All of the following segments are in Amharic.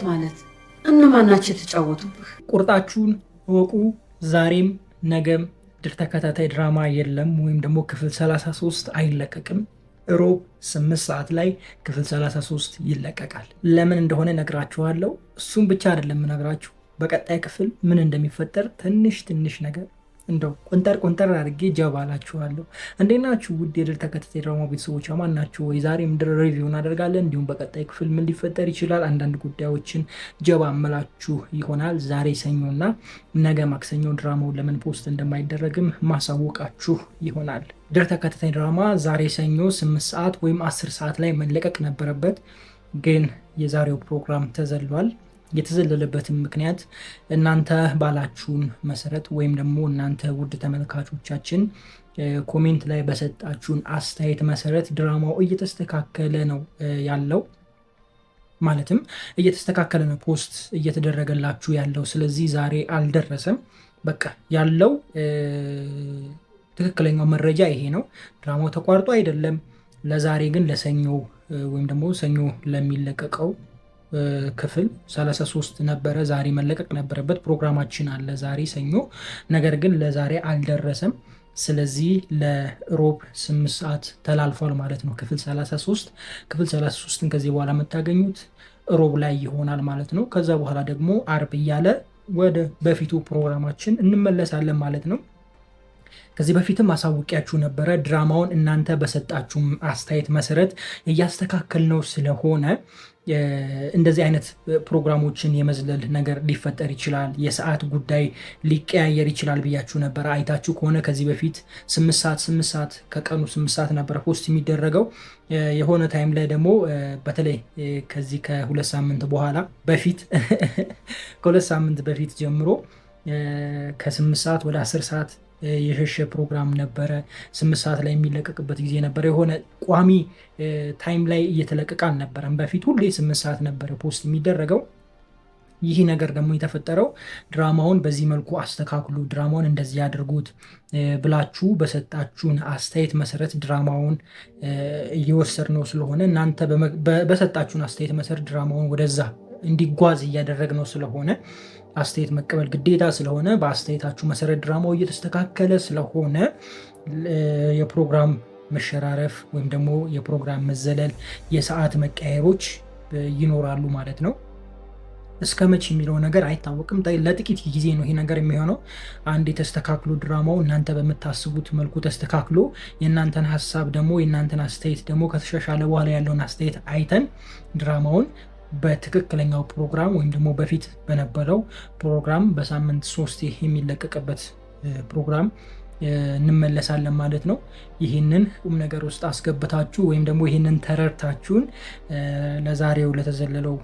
ማለት እነማን ናቸው የተጫወቱብህ? ቁርጣችሁን እወቁ። ዛሬም ነገም ድር ተከታታይ ድራማ የለም፣ ወይም ደግሞ ክፍል 33 አይለቀቅም። ሮብ 8 ሰዓት ላይ ክፍል 33 ይለቀቃል። ለምን እንደሆነ ነግራችኋለሁ። እሱም ብቻ አይደለም ነግራችሁ፣ በቀጣይ ክፍል ምን እንደሚፈጠር ትንሽ ነገር እንደው ቆንጠር አድርጌ ጀባላችኋለሁ። እንዴት ናችሁ ውድ የድር ተከታታይ ድራማ ቤተሰቦች? አማን ናችሁ ወይ? ዛሬ ምድር ሪቪው እናደርጋለን። እንዲሁም በቀጣይ ክፍል ምን ሊፈጠር ይችላል አንዳንድ ጉዳዮችን ጀባ አመላችሁ ይሆናል። ዛሬ ሰኞና ነገ ማክሰኞ ድራማውን ለምን ፖስት እንደማይደረግም ማሳወቃችሁ ይሆናል። ድር ተከታታይ ድራማ ዛሬ ሰኞ 8 ሰዓት ወይም 10 ሰዓት ላይ መለቀቅ ነበረበት፣ ግን የዛሬው ፕሮግራም ተዘሏል። የተዘለለበትም ምክንያት እናንተ ባላችሁን መሰረት ወይም ደግሞ እናንተ ውድ ተመልካቾቻችን ኮሜንት ላይ በሰጣችሁን አስተያየት መሰረት ድራማው እየተስተካከለ ነው ያለው። ማለትም እየተስተካከለ ነው ፖስት እየተደረገላችሁ ያለው። ስለዚህ ዛሬ አልደረሰም። በቃ ያለው ትክክለኛው መረጃ ይሄ ነው። ድራማው ተቋርጦ አይደለም። ለዛሬ ግን ለሰኞ ወይም ደግሞ ሰኞ ለሚለቀቀው ክፍል 33 ነበረ ዛሬ መለቀቅ ነበረበት። ፕሮግራማችን አለ ዛሬ ሰኞ፣ ነገር ግን ለዛሬ አልደረሰም። ስለዚህ ለሮብ 8 ሰዓት ተላልፏል ማለት ነው ክፍል 33። ክፍል 33ን ከዚህ በኋላ የምታገኙት ሮብ ላይ ይሆናል ማለት ነው። ከዛ በኋላ ደግሞ አርብ እያለ ወደ በፊቱ ፕሮግራማችን እንመለሳለን ማለት ነው። ከዚህ በፊትም አሳውቂያችሁ ነበረ። ድራማውን እናንተ በሰጣችሁ አስተያየት መሰረት እያስተካከልነው ስለሆነ እንደዚህ አይነት ፕሮግራሞችን የመዝለል ነገር ሊፈጠር ይችላል፣ የሰዓት ጉዳይ ሊቀያየር ይችላል ብያችሁ ነበረ። አይታችሁ ከሆነ ከዚህ በፊት 8 ሰዓት ከቀኑ 8 ሰዓት ነበረ ፖስት የሚደረገው። የሆነ ታይም ላይ ደግሞ በተለይ ከዚህ ከ2 ሳምንት በኋላ በፊት ከ2 ሳምንት በፊት ጀምሮ ከ8 ሰዓት ወደ 10 ሰዓት የሸሸ ፕሮግራም ነበረ። 8 ሰዓት ላይ የሚለቀቅበት ጊዜ ነበረ። የሆነ ቋሚ ታይም ላይ እየተለቀቀ አልነበረም። በፊት ሁሌ 8 ሰዓት ነበረ ፖስት የሚደረገው። ይህ ነገር ደግሞ የተፈጠረው ድራማውን በዚህ መልኩ አስተካክሉ፣ ድራማውን እንደዚህ ያድርጉት ብላችሁ በሰጣችሁን አስተያየት መሰረት ድራማውን እየወሰድነው ስለሆነ እናንተ በሰጣችሁን አስተያየት መሰረት ድራማውን ወደዛ እንዲጓዝ እያደረግነው ስለሆነ አስተያየት መቀበል ግዴታ ስለሆነ በአስተያየታችሁ መሰረት ድራማው እየተስተካከለ ስለሆነ የፕሮግራም መሸራረፍ ወይም ደግሞ የፕሮግራም መዘለል፣ የሰዓት መቀየሮች ይኖራሉ ማለት ነው። እስከ መቼ የሚለው ነገር አይታወቅም። ለጥቂት ጊዜ ነው ይሄ ነገር የሚሆነው። አንድ የተስተካክሎ ድራማው እናንተ በምታስቡት መልኩ ተስተካክሎ የእናንተን ሀሳብ ደግሞ የእናንተን አስተያየት ደግሞ ከተሻሻለ በኋላ ያለውን አስተያየት አይተን ድራማውን በትክክለኛው ፕሮግራም ወይም ደግሞ በፊት በነበረው ፕሮግራም በሳምንት 3 የሚለቀቅበት ፕሮግራም እንመለሳለን ማለት ነው። ይህንን ቁም ነገር ውስጥ አስገብታችሁ ወይም ደግሞ ይህንን ተረድታችሁን ለዛሬው ለተዘለለው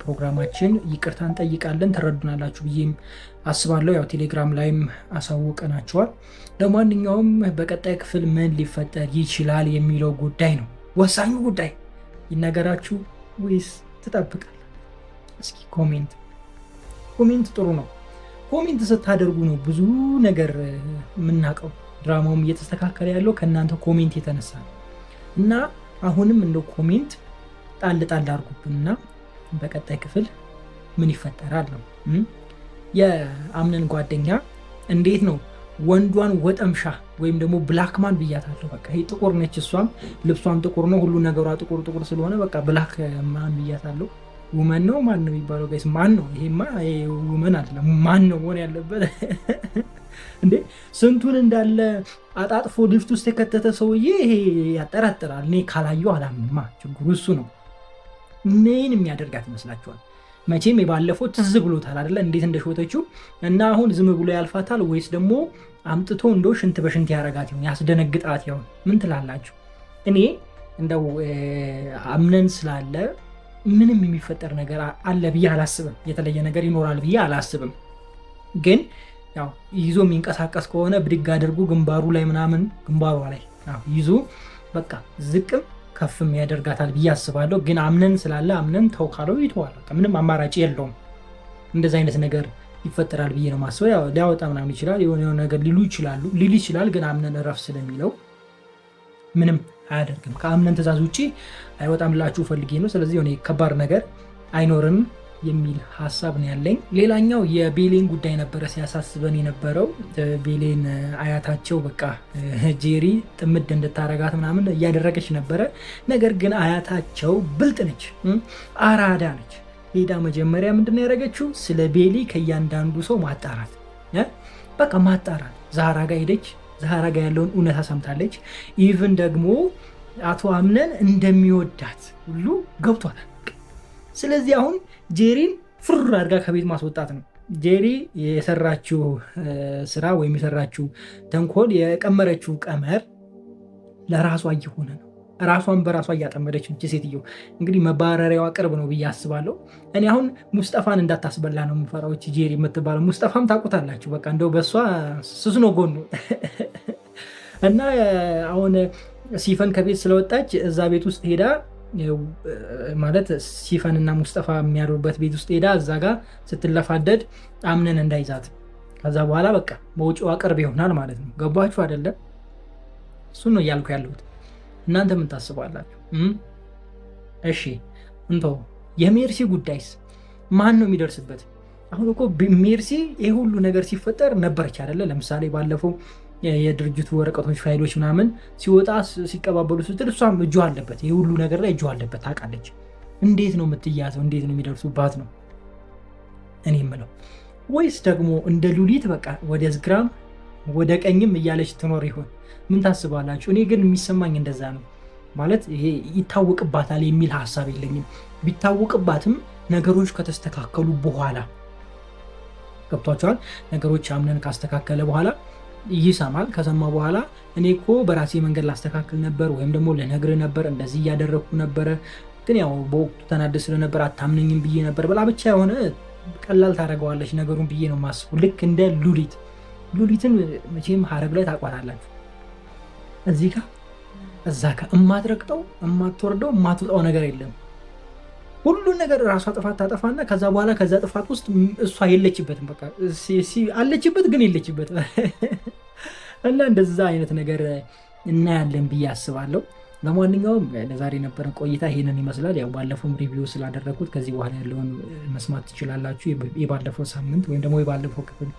ፕሮግራማችን ይቅርታ እንጠይቃለን። ተረዱናላችሁ ብዬም አስባለሁ። ያው ቴሌግራም ላይም አሳውቀናችኋል። ለማንኛውም በቀጣይ ክፍል ምን ሊፈጠር ይችላል የሚለው ጉዳይ ነው ወሳኙ ጉዳይ። ይነገራችሁ ወይስ ትጠብቃል? እስኪ ኮሜንት ጥሩ ነው። ኮሜንት ስታደርጉ ነው ብዙ ነገር የምናውቀው። ድራማውም እየተስተካከለ ያለው ከእናንተ ኮሜንት የተነሳ ነው እና አሁንም እንደው ኮሜንት ጣል አድርጉብንና በቀጣይ ክፍል ምን ይፈጠራል ነው። የአምነን ጓደኛ እንዴት ነው ወንዷን ወጠምሻ ወይም ደግሞ ብላክማን ብያታለሁ። በቃ ይሄ ጥቁር ነች፣ እሷም ልብሷም ጥቁር ነው፣ ሁሉ ነገሯ ጥቁር ስለሆነ በቃ ብላክማን ብያታለሁ። ውመን ነው ማን ነው የሚባለው ጋይስ? ማን ነው ይሄማ? ውመን አይደለም፣ ማን ነው ሆነ ያለበት እንዴ? ስንቱን እንዳለ አጣጥፎ ድፍት ውስጥ የከተተ ሰውዬ ይሄ ያጠራጥራል። እኔ ካላየሁ አላምንማ። ችግሩ እሱ ነው። ምን የሚያደርጋት ይመስላችኋል? መቼም የባለፈው ትዝ ብሎታል አይደለ? እንዴት እንደሾተችው እና አሁን ዝም ብሎ ያልፋታል ወይስ ደግሞ አምጥቶ እንደው ሽንት በሽንት ያረጋት ይሆን? ያስደነግጣት ይሆን? ምን ትላላችሁ? እኔ እንደው አምነን ስላለ ምንም የሚፈጠር ነገር አለ ብዬ አላስብም። የተለየ ነገር ይኖራል ብዬ አላስብም። ግን ያው ይዞ የሚንቀሳቀስ ከሆነ ብድግ አድርጎ ግንባሩ ላይ ምናምን ግንባሯ ላይ ይዞ በቃ ዝቅም ከፍም ያደርጋታል ብዬ አስባለሁ። ግን አምነን ስላለ አምነን ተው ካለው ይተዋል። ምንም አማራጭ የለውም። እንደዚህ አይነት ነገር ይፈጠራል ብዬ ነው ማስበው። ያው ሊያወጣ ምናምን ይችላል፣ የሆነ ነገር ሊል ይችላል። ግን አምነን እረፍ ስለሚለው ምንም አያደርግም። ከአምነን ትእዛዝ ውጭ አይወጣም ላችሁ ፈልጌ ነው። ስለዚህ የሆነ ከባድ ነገር አይኖርም የሚል ሀሳብ ነው ያለኝ። ሌላኛው የቤሌን ጉዳይ ነበረ ሲያሳስበን የነበረው። ቤሌን አያታቸው በቃ ጄሪ ጥምድ እንድታረጋት ምናምን እያደረገች ነበረ። ነገር ግን አያታቸው ብልጥ ነች፣ አራዳ ነች። ሄዳ መጀመሪያ ምንድን ነው ያደረገችው? ስለ ቤሊ ከእያንዳንዱ ሰው ማጣራት፣ በቃ ማጣራት። ዛህራ ጋ ሄደች። ዛህራ ጋ ያለውን እውነታ ሰምታለች። ኢቭን ደግሞ አቶ አምነን እንደሚወዳት ሁሉ ገብቷታል። ስለዚህ አሁን ጄሪን ፍር አድርጋ ከቤት ማስወጣት ነው። ጄሪ የሰራችው ስራ ወይም የሰራችው ተንኮል፣ የቀመረችው ቀመር ለራሷ እየሆነ ነው። ራሷን በራሷ እያጠመደች ነች ሴትዮ። እንግዲህ መባረሪያዋ ቅርብ ነው ብዬ አስባለሁ። እኔ አሁን ሙስጠፋን እንዳታስበላ ነው የምፈራው። ጄሪ የምትባለው ሙስጠፋም ታውቁታላችሁ። በቃ እንደው በእሷ ስስ ነው ጎኑ እና አሁን ሲፈን ከቤት ስለወጣች እዛ ቤት ውስጥ ሄዳ ማለት ሲፈን እና ሙስጠፋ የሚያድሩበት ቤት ውስጥ ሄዳ እዛ ጋር ስትለፋደድ አምነን እንዳይዛት፣ ከዛ በኋላ በቃ መውጫዋ ቅርብ ይሆናል ማለት ነው። ገባችሁ አይደለም? እሱን ነው እያልኩ ያለሁት። እናንተ ምን ታስባላችሁ? እሺ እንቶ የሜርሲ ጉዳይስ ማን ነው የሚደርስበት? አሁን እኮ ሜርሲ ይህ ሁሉ ነገር ሲፈጠር ነበረች አይደለ? ለምሳሌ ባለፈው የድርጅቱ ወረቀቶች፣ ፋይሎች ምናምን ሲወጣ ሲቀባበሉ ስትል እሷም እጇ አለበት፣ ይህ ሁሉ ነገር ላይ እጇ አለበት፣ ታውቃለች። እንዴት ነው የምትያዘው? እንዴት ነው የሚደርሱባት ነው እኔ የምለው። ወይስ ደግሞ እንደ ሉሊት በቃ ወደ ግራም ወደ ቀኝም እያለች ትኖር ይሆን? ምን ታስባላችሁ? እኔ ግን የሚሰማኝ እንደዛ ነው። ማለት ይሄ ይታወቅባታል የሚል ሀሳብ የለኝም። ቢታወቅባትም ነገሮች ከተስተካከሉ በኋላ ገብቷቸዋል። ነገሮች አምነን ካስተካከለ በኋላ ይሰማል። ከሰማ በኋላ እኔ እኮ በራሴ መንገድ ላስተካክል ነበር ወይም ደግሞ ልነግርህ ነበር፣ እንደዚህ እያደረግኩ ነበረ፣ ግን ያው በወቅቱ ተናደድ ስለነበር አታምነኝም ብዬ ነበር ብላ ብቻ የሆነ ቀላል ታደርገዋለች ነገሩን ብዬ ነው የማስበው። ልክ እንደ ሉሊትን መቼም ሀረግ ላይ ታቋታላችሁ። እዚህ ጋር እዛ ጋር እማትረግጠው እማትወርደው እማትወጣው ነገር የለም። ሁሉን ነገር ራሷ ጥፋት ታጠፋና ከዛ በኋላ ከዛ ጥፋት ውስጥ እሷ የለችበትም። በቃ አለችበት ግን የለችበትም። እና እንደዛ አይነት ነገር እናያለን ብዬ አስባለሁ። ለማንኛውም ለዛሬ የነበረን ቆይታ ይሄንን ይመስላል። ያው ባለፈውም ሪቪው ስላደረኩት ከዚህ በኋላ ያለውን መስማት ትችላላችሁ። የባለፈው ሳምንት ወይም ደግሞ የባለፈው ክፍል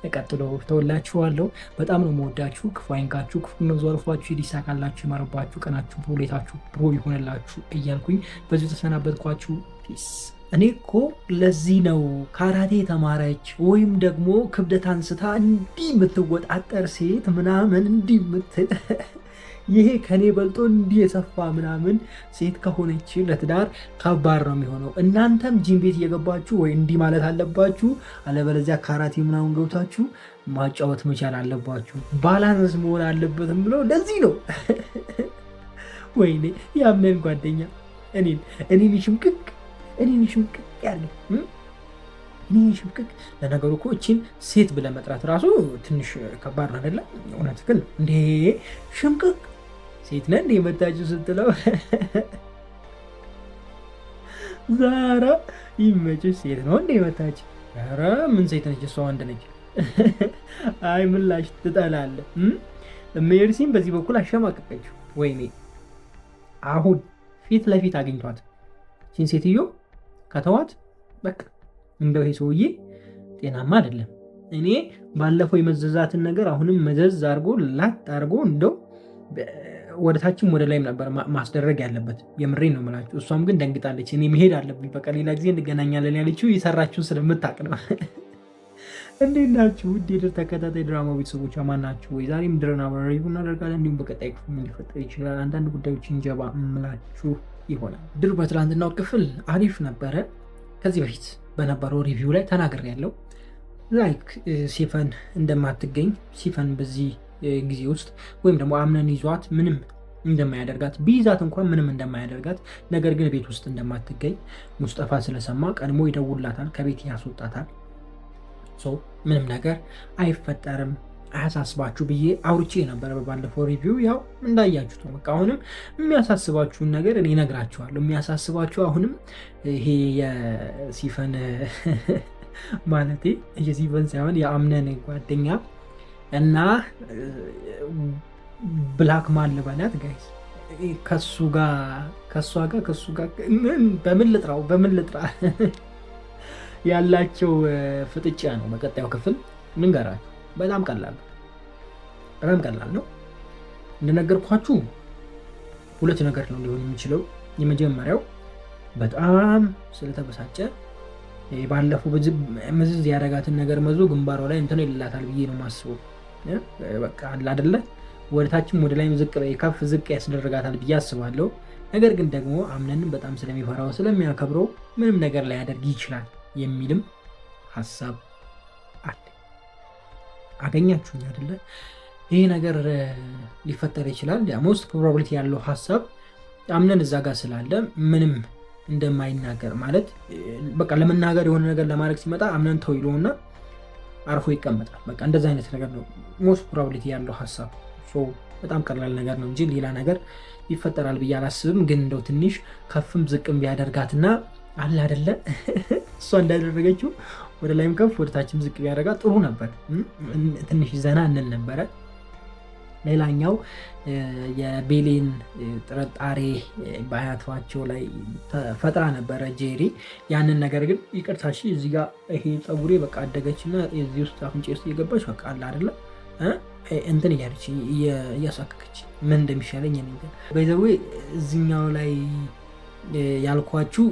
ቀጥሎ ተወላችኋለሁ። በጣም ነው መወዳችሁ። ክፉ አይንካችሁ፣ ክፉ ነው ዘርፏችሁ፣ ይሳካላችሁ፣ ይማርባችሁ፣ ቀናችሁ ሁሌታችሁ ብሮ ይሆንላችሁ እያልኩኝ በዚሁ ተሰናበትኳችሁ። ፒስ። እኔ እኮ ለዚህ ነው ካራቴ ተማረች ወይም ደግሞ ክብደት አንስታ እንዲህ የምትወጣጠር ሴት ምናምን እንዲህ የምትል ይሄ ከኔ በልጦ እንዲህ የሰፋ ምናምን ሴት ከሆነች ለትዳር ከባድ ነው የሚሆነው። እናንተም ጂም ቤት እየገባችሁ ወይ እንዲህ ማለት አለባችሁ፣ አለበለዚያ ካራቴ ምናምን ገብታችሁ ማጫወት መቻል አለባችሁ። ባላንስ መሆን አለበትም ብሎ ለዚህ ነው ወይኔ ያምነን ጓደኛ እኔን ሽምቅቅ ያለ እኔን ሽምቅቅ። ለነገሩ እኮ እቺን ሴት ብለህ መጥራት ራሱ ትንሽ ከባድ ነው አይደለ? እውነት ግን እንዴ ሽምቅቅ ሴት ነህ እንደ መታችሁ ስትለው ዛራ ይመችሽ ሴት ነው እንደ መታች። ኧረ ምን ሴት ነች እሷ ወንድ ነች። አይ ምላሽ ትጠላለህ። ሜርሲን በዚህ በኩል አሸማቀቀችው። ወይኔ አሁን ፊት ለፊት አግኝቷት ቺን ሴትዮ ከተዋት በቃ እንደው ይሄ ሰውዬ ጤናማ አይደለም። እኔ ባለፈው የመዘዛትን ነገር አሁንም መዘዝ አድርጎ ላጥ አድርጎ እንደው ወደታችም ወደ ላይም ነበር ማስደረግ ያለበት። የምሬን ነው የምላችሁ። እሷም ግን ደንግጣለች። እኔ መሄድ አለብኝ በቃ ሌላ ጊዜ እንገናኛለን ያለችው የሰራችውን ስለምታውቅ ነው። እንዴት ናችሁ ውድ የድር ተከታታይ ድራማ ቤተሰቦች አማን ናችሁ ወይ? ዛሬም ድርና ሪቪው እናደርጋለን። እንዲሁም በቀጣይ ክፍል ምን ሊፈጠር ይችላል አንዳንድ ጉዳዮችን ጀባ እምላችሁ ይሆናል። ድር በትላንትናው ክፍል አሪፍ ነበረ። ከዚህ በፊት በነበረው ሪቪው ላይ ተናግሬያለሁ። ላይክ ሲፈን እንደማትገኝ ሲፈን በዚህ ጊዜ ውስጥ ወይም ደግሞ አምነን ይዟት ምንም እንደማያደርጋት ቢይዛት እንኳን ምንም እንደማያደርጋት፣ ነገር ግን ቤት ውስጥ እንደማትገኝ ሙስጠፋ ስለሰማ ቀድሞ ይደውላታል፣ ከቤት ያስወጣታል። ምንም ነገር አይፈጠርም አያሳስባችሁ ብዬ አውርቼ የነበረ በባለፈው ሪቪው። ያው እንዳያችሁት ነው። በቃ አሁንም የሚያሳስባችሁን ነገር እኔ እነግራችኋለሁ። የሚያሳስባችሁ አሁንም ይሄ የሲፈን ማለቴ የሲፈን ሳይሆን የአምነን ጓደኛ እና ብላክ ማን ልበላት ጋይስ፣ ከሱ ጋር በምን ልጥራ ያላቸው ፍጥጫ ነው። በቀጣዩ ክፍል ልንገራችሁ። በጣም ቀላል ነው። እንደነገርኳችሁ ሁለት ነገር ነው ሊሆን የሚችለው። የመጀመሪያው በጣም ስለተበሳጨ ባለፈው ምዝዝ ያደረጋትን ነገር መዞ ግንባሯ ላይ እንትን ይላታል ብዬ ነው ማስበው። በቃ አለ አይደለ ወደታችም ወደ ላይም ዝቅ ከፍ ዝቅ ያስደረጋታል ብዬ አስባለሁ። ነገር ግን ደግሞ አምነንም በጣም ስለሚፈራው ስለሚያከብረው ምንም ነገር ላይ ያደርግ ይችላል የሚልም ሀሳብ አለ። አገኛችሁኝ አይደለ? ይሄ ነገር ሊፈጠር ይችላል። ሞስት ፕሮባቢሊቲ ያለው ሀሳብ አምነን እዛ ጋር ስላለ ምንም እንደማይናገር ማለት በቃ ለመናገር የሆነ ነገር ለማድረግ ሲመጣ አምነን ተው ይለውና አርፎ ይቀመጣል። በቃ እንደዛ አይነት ነገር ነው ሞስት ፕሮባቢሊቲ ያለው ሀሳብ። በጣም ቀላል ነገር ነው እንጂ ሌላ ነገር ይፈጠራል ብዬ አላስብም። ግን እንደው ትንሽ ከፍም ዝቅም ቢያደርጋትና አለ አይደለ እሷ እንዳደረገችው ወደ ላይም ከፍ ወደ ታችም ዝቅ ቢያደርጋት ጥሩ ነበር። ትንሽ ዘና እንል ነበረ። ሌላኛው የቤሌን ጥርጣሬ በአያቷቸው ላይ ፈጥራ ነበረ ጄሪ። ያንን ነገር ግን ይቅርታ እሺ እዚህ ጋር ይሄ ፀጉሬ በቃ አደገችና እዚህ ውስጥ አፍንጫ ውስጥ እየገባች በቃ አለ አይደለ እንትን እያለች እያሳከከች ምን እንደሚሻለኝ በይዘዌ እዚኛው ላይ ያልኳችሁ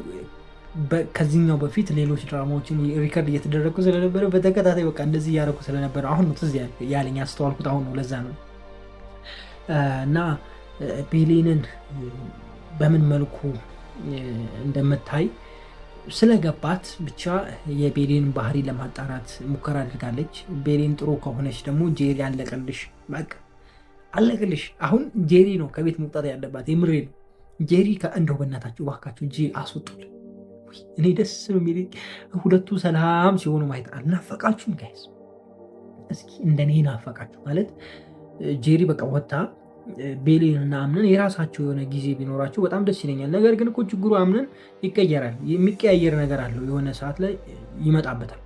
ከዚህኛው በፊት ሌሎች ድራማዎችን ሪከርድ እየተደረጉ ስለነበረ በተከታታይ በቃ እንደዚህ እያደረኩ ስለነበረ አሁን ነው ትዝ ያለኝ ያስተዋልኩት አሁን ነው። ለዛ ነው እና ቤሌንን በምን መልኩ እንደምታይ ስለገባት ብቻ የቤሌን ባህሪ ለማጣራት ሙከራ አድርጋለች። ቤሌን ጥሩ ከሆነች ደግሞ ጄሪ አለቀልሽ፣ በቃ አለቀልሽ። አሁን ጄሪ ነው ከቤት መውጣት ያለባት። የምሬ ነው። ጄሪ እንደው በእናታችሁ እባካችሁ ጄሪ አስወጡል። እኔ ደስ ነው የሚለኝ ሁለቱ ሰላም ሲሆኑ ማየት። አልናፈቃችሁም ጋይስ? እስኪ እንደኔ ናፈቃችሁ ማለት ጄሪ በቃ ወጣ ቤሌን እና አምነን የራሳቸው የሆነ ጊዜ ቢኖራቸው በጣም ደስ ይለኛል። ነገር ግን እኮ ችግሩ አምነን ይቀየራል። የሚቀያየር ነገር አለው። የሆነ ሰዓት ላይ ይመጣበታል፣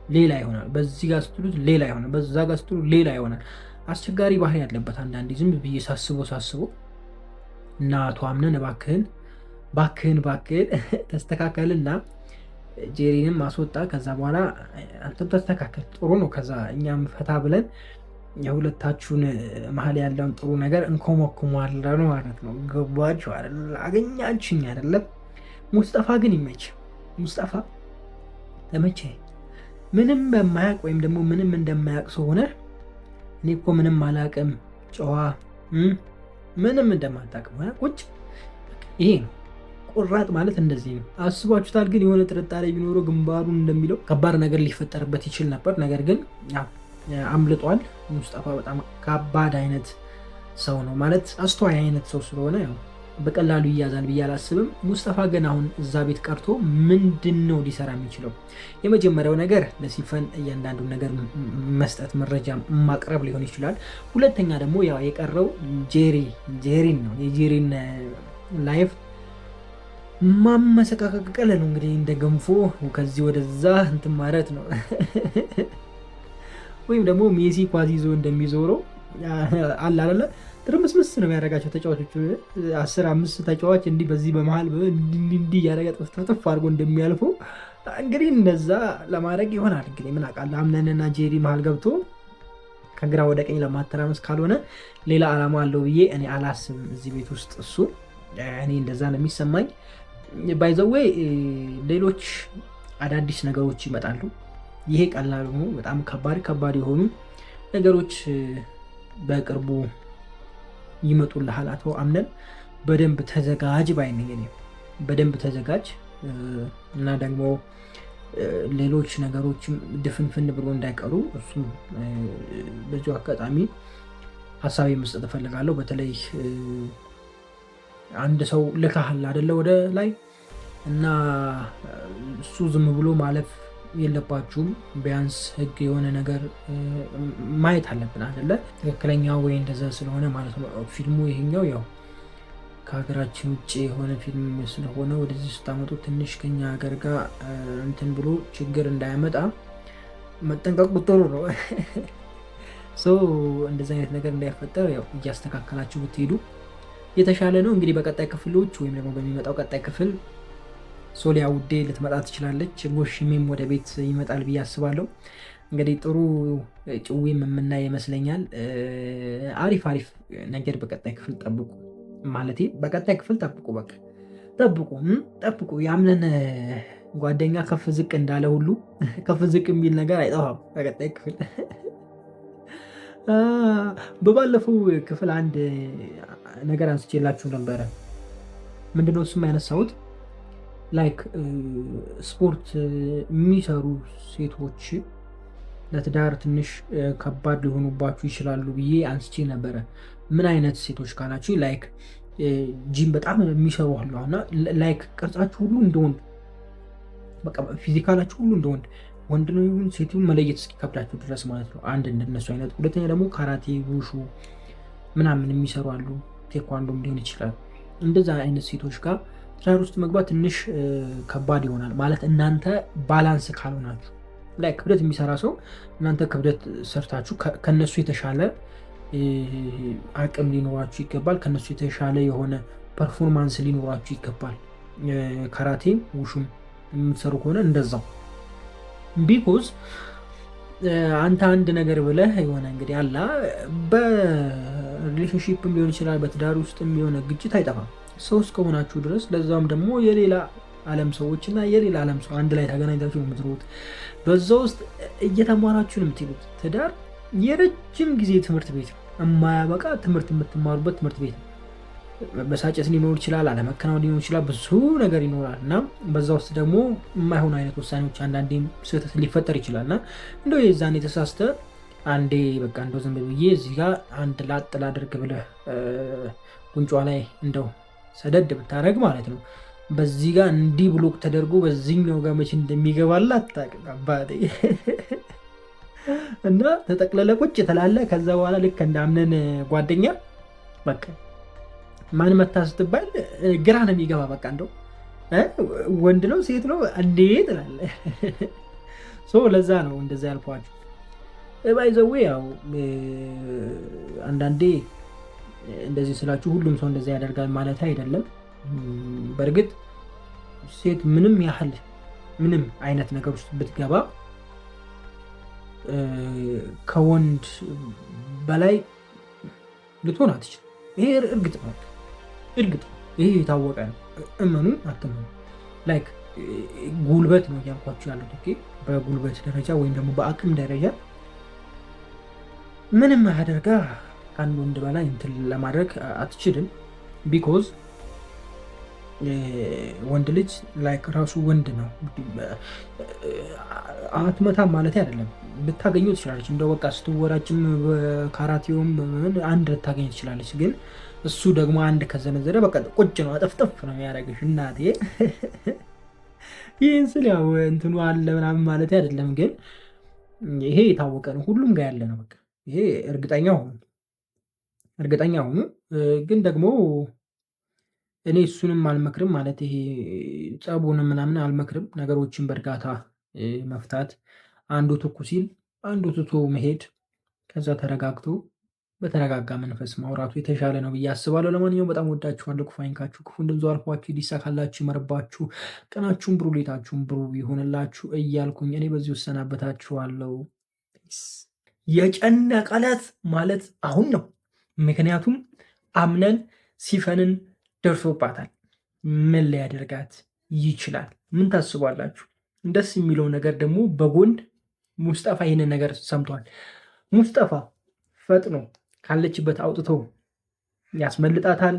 ሌላ ይሆናል። በዚህ ጋር ስትሉት ሌላ ይሆናል፣ በዛ ጋር ስትሉት ሌላ ይሆናል። አስቸጋሪ ባህሪ ያለበት አንዳንዴ ዝም ብዬ ሳስበው እና አቶ አምነን እባክህን ተስተካከልና ጄሪንም ማስወጣ። ከዛ በኋላ አንተም ተስተካከል፣ ጥሩ ነው። ከዛ እኛም ፈታ ብለን የሁለታችሁን መሀል ያለውን ጥሩ ነገር እንኮመኩሟለን ማለት ነው። ገባችሁ አይደል? አገኛችሁኝ አይደለም? ሙስጠፋ ግን ይመች። ሙስጠፋ ተመቼ። ምንም በማያውቅ ወይም ደግሞ ምንም እንደማያውቅ ሰው ሆነ እኔ እኮ ምንም አላውቅም ጨዋ ምንም እንደማታውቅ ቁጭ። ይሄ ነው ቁራጥ ማለት እንደዚህ ነው። አስባችሁታል? ግን የሆነ ጥርጣሬ ቢኖረው ግንባሩን እንደሚለው ከባድ ነገር ሊፈጠርበት ይችል ነበር። ነገር ግን አምልጧል። ሙስጠፋ በጣም ከባድ አይነት ሰው ነው ማለት አስተዋይ አይነት ሰው ስለሆነ ያው በቀላሉ ይያዛል ብዬ አላስብም። ሙስጠፋ ግን አሁን እዛ ቤት ቀርቶ ምንድን ነው ሊሰራ የሚችለው? የመጀመሪያው ነገር ለሲፈን እያንዳንዱ ነገር መስጠት፣ መረጃ ማቅረብ ሊሆን ይችላል። ሁለተኛ ደግሞ ያው የቀረው ጄሪን ነው። የጄሪን ላይፍ ማመሰቃቀል ነው እንግዲህ እንደ ገንፎ ከዚህ ወደዛ እንትን ማለት ነው። ወይም ደግሞ ሜሲ ኳስ ይዞ እንደሚዞረው አለ አይደለ ትርምስምስ ነው የሚያደርጋቸው ተጫዋቾች 15 ተጫዋች እንዲህ በዚህ በመሃል እንዲህ እያደረገ ጥፍጥፍ አድርጎ እንደሚያልፉ እንግዲህ እንደዛ ለማድረግ ይሆናል። እንግዲህ ምን አውቃለሁ አምነንና ጄሪ መሃል ገብቶ ከግራ ወደ ቀኝ ለማተራመስ ካልሆነ ሌላ ዓላማ አለው ብዬ እኔ አላስብም እዚህ ቤት ውስጥ። እሱ እኔ እንደዛ ነው የሚሰማኝ። ባይዘዌ ሌሎች አዳዲስ ነገሮች ይመጣሉ። ይሄ ቀላል ሆኖ በጣም ከባድ የሆኑ ነገሮች በቅርቡ ይመጡልሃል። አቶ አምነን በደንብ ተዘጋጅ ባይነኝ። በደንብ ተዘጋጅ እና ደግሞ ሌሎች ነገሮችም ድፍንፍን ብሎ እንዳይቀሩ እሱም በዚሁ አጋጣሚ ሀሳቤ መስጠት እፈልጋለሁ። በተለይ አንድ ሰው ልካሃል አይደለ ወደ ላይ እና እሱ ዝም ብሎ ማለፍ የለባችሁም። ቢያንስ ህግ የሆነ ነገር ማየት አለብን አይደለ? ትክክለኛው ወይ እንደዛ ስለሆነ ማለት ነው። ፊልሙ ይሄኛው ያው ከሀገራችን ውጭ የሆነ ፊልም ስለሆነ ወደዚህ ስታመጡ ትንሽ ከኛ ሀገር ጋር እንትን ብሎ ችግር እንዳያመጣ መጠንቀቁ ጥሩ ነው። እንደዚህ አይነት ነገር እንዳይፈጠር ያው እያስተካከላችሁ ብትሄዱ የተሻለ ነው። እንግዲህ በቀጣይ ክፍሎች ወይም ደግሞ በሚመጣው ቀጣይ ክፍል ሶሊያ ውዴ ልትመጣ ትችላለች። ጎሽሜም ወደ ቤት ይመጣል ብዬ አስባለሁ። እንግዲህ ጥሩ ጭዌም የምናይ ይመስለኛል። አሪፍ አሪፍ ነገር በቀጣይ ክፍል ጠብቁ። ማለቴ በቀጣይ ክፍል ጠብቁ። በቃ ጠብቁ። ያምነን ጓደኛ ከፍ ዝቅ እንዳለ ሁሉ ከፍ ዝቅ የሚል ነገር አይጠፋም በቀጣይ ክፍል። በባለፈው ክፍል አንድ ነገር አንስቼላችሁ ነበረ። ምንድነው እሱም ያነሳሁት ላይክ ስፖርት የሚሰሩ ሴቶች ለትዳር ትንሽ ከባድ ሊሆኑባችሁ ይችላሉ ብዬ አንስቼ ነበረ። ምን አይነት ሴቶች ካላችሁ ላይክ ጂም በጣም የሚሰሩ አሉ እና ላይክ ቅርጻችሁ ሁሉ እንደወንድ በቃ ፊዚካላችሁ ሁሉ እንደወንድ ወንድ ነው ይሁን ሴት መለየት እስኪከብዳችሁ ድረስ ማለት ነው። አንድ እንደነሱ አይነት። ሁለተኛ ደግሞ ካራቴ፣ ውሹ ምናምን የሚሰሩ አሉ። ቴኳንዶም ሊሆን ይችላል። እንደዛ አይነት ሴቶች ጋር ትዳር ውስጥ መግባት ትንሽ ከባድ ይሆናል ማለት እናንተ ባላንስ ካልሆናችሁ። ላይ ክብደት የሚሰራ ሰው እናንተ ክብደት ሰርታችሁ ከነሱ የተሻለ አቅም ሊኖራችሁ ይገባል። ከነሱ የተሻለ የሆነ ፐርፎርማንስ ሊኖራችሁ ይገባል። ካራቴም ውሹም የምትሰሩ ከሆነ እንደዛው ቢኮዝ አንተ አንድ ነገር ብለህ የሆነ እንግዲህ አላ በሪሌሽንሺፕም ሊሆን ይችላል በትዳር ውስጥም የሆነ ግጭት አይጠፋም ሰው እስከሆናችሁ ድረስ። ለዛም ደግሞ የሌላ ዓለም ሰዎች እና የሌላ ዓለም ሰው አንድ ላይ ተገናኝታችሁ ነው የምትኖሩት። በዛ ውስጥ እየተማራችሁ ነው የምትሄዱት። ትዳር የረጅም ጊዜ ትምህርት ቤት ነው። የማያበቃ ትምህርት የምትማሩበት ትምህርት ቤት ነው። መሳጨት ሊኖር ይችላል፣ አለመከናወን ሊኖር ይችላል፣ ብዙ ነገር ይኖራል እና በዛ ውስጥ ደግሞ የማይሆኑ አይነት ውሳኔዎች አንዳንዴም ስህተት ሊፈጠር ይችላል እና እንደው የዛን የተሳስተ አንዴ በቃ እንደው ዝም ብዬ እዚህ ጋር አንድ ላጥ ላድርግ ብለህ ጉንጯ ላይ እንደው ሰደድ ብታደርግ ማለት ነው በዚህ ጋር እንዲህ ብሎክ ተደርጎ በዚህኛው ጋር መቼ እንደሚገባላት አታውቅም አባቴ። እና ተጠቅለለ ቁጭ ትላለ። ከዛ በኋላ ልክ እንዳምነን ጓደኛ በቃ ማን መታ ስትባል ግራ ነው የሚገባ። በቃ እንደው ወንድ ነው ሴት ነው እንዴት ትላለ። ለዛ ነው እንደዛ ያልኳችሁ። ባይዘዌ ያው አንዳንዴ እንደዚህ ስላችሁ ሁሉም ሰው እንደዛ ያደርጋል ማለት አይደለም። በእርግጥ ሴት ምንም ያህል ምንም አይነት ነገር ውስጥ ብትገባ ከወንድ በላይ ልትሆን አትችልም። ይሄ እርግጥ ነው። ይሄ የታወቀ ነው። እመኑ አትመኑ። ላይክ ጉልበት ነው እያልኳችሁ ያሉት። ኦኬ በጉልበት ደረጃ ወይም ደግሞ በአቅም ደረጃ ምንም አደርጋ ከአንድ ወንድ በላይ እንትን ለማድረግ አትችልም። ቢኮዝ ወንድ ልጅ ላይክ ራሱ ወንድ ነው። አትመታም ማለት አይደለም። ልታገኘው ትችላለች። እንደው በቃ ስትወራጭም ካራቴውም አንድ ልታገኝ ትችላለች። ግን እሱ ደግሞ አንድ ከዘነዘረ በቃ ቁጭ ነው፣ አጠፍጠፍ ነው የሚያደርግሽ እናቴ። ይህን ስል ያው እንትኑ አለ ምናምን ማለት አይደለም። ግን ይሄ የታወቀ ነው፣ ሁሉም ጋር ያለ ነው። በቃ ይሄ እርግጠኛ ሆኑ። ግን ደግሞ እኔ እሱንም አልመክርም ማለት ይሄ ጸቡንም ምናምን አልመክርም። ነገሮችን በእርጋታ መፍታት፣ አንዱ ትኩ ሲል አንዱ ትቶ መሄድ፣ ከዛ ተረጋግቶ በተረጋጋ መንፈስ ማውራቱ የተሻለ ነው ብዬ አስባለሁ። ለማንኛውም በጣም ወዳችኋለሁ። ክፉ አይንካችሁ፣ ክፉ እንደምዙ አልፏችሁ፣ ይዲሳካላችሁ፣ ይመርባችሁ፣ ቀናችሁን ብሩ፣ ሌታችሁን ብሩ ይሆንላችሁ እያልኩኝ እኔ በዚህ ወሰናበታችኋለሁ። የጨነቀለት ማለት አሁን ነው። ምክንያቱም አምነን ሲፈንን ደርሶባታል። ምን ሊያደርጋት ይችላል? ምን ታስባላችሁ? ደስ የሚለው ነገር ደግሞ በጎን ሙስጠፋ ይህንን ነገር ሰምቷል። ሙስጠፋ ፈጥኖ ካለችበት አውጥቶ ያስመልጣታል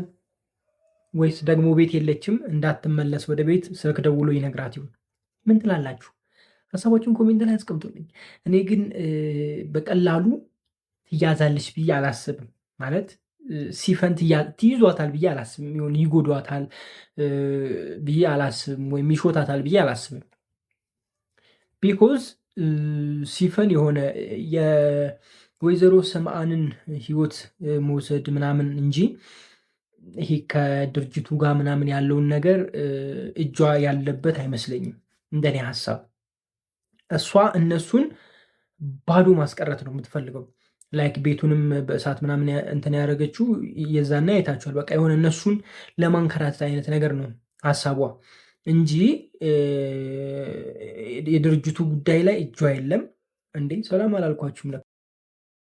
ወይስ ደግሞ ቤት የለችም እንዳትመለስ ወደ ቤት ስልክ ደውሎ ይነግራት ይሆን? ምን ትላላችሁ? ሀሳባችሁን ኮሜንት ላይ አስቀምጡልኝ። እኔ ግን በቀላሉ ትያዛለች ብዬ አላስብም። ማለት ሲፈን ትይዟታል ብዬ አላስብም። ይሆን ይጎዷታል ብዬ አላስብም፣ ወይም ይሾታታል ብዬ አላስብም። ቢኮዝ ሲፈን የሆነ የወይዘሮ ሰምአንን ህይወት መውሰድ ምናምን እንጂ ይሄ ከድርጅቱ ጋር ምናምን ያለውን ነገር እጇ ያለበት አይመስለኝም እንደኔ ሀሳብ። እሷ እነሱን ባዶ ማስቀረት ነው የምትፈልገው። ላይክ ቤቱንም በእሳት ምናምን እንትን ያደረገችው የዛና የታችኋል። በቃ የሆነ እነሱን ለማንከራተት አይነት ነገር ነው ሀሳቧ። እንጂ የድርጅቱ ጉዳይ ላይ እጇ የለም። እንዴ ሰላም አላልኳችሁም?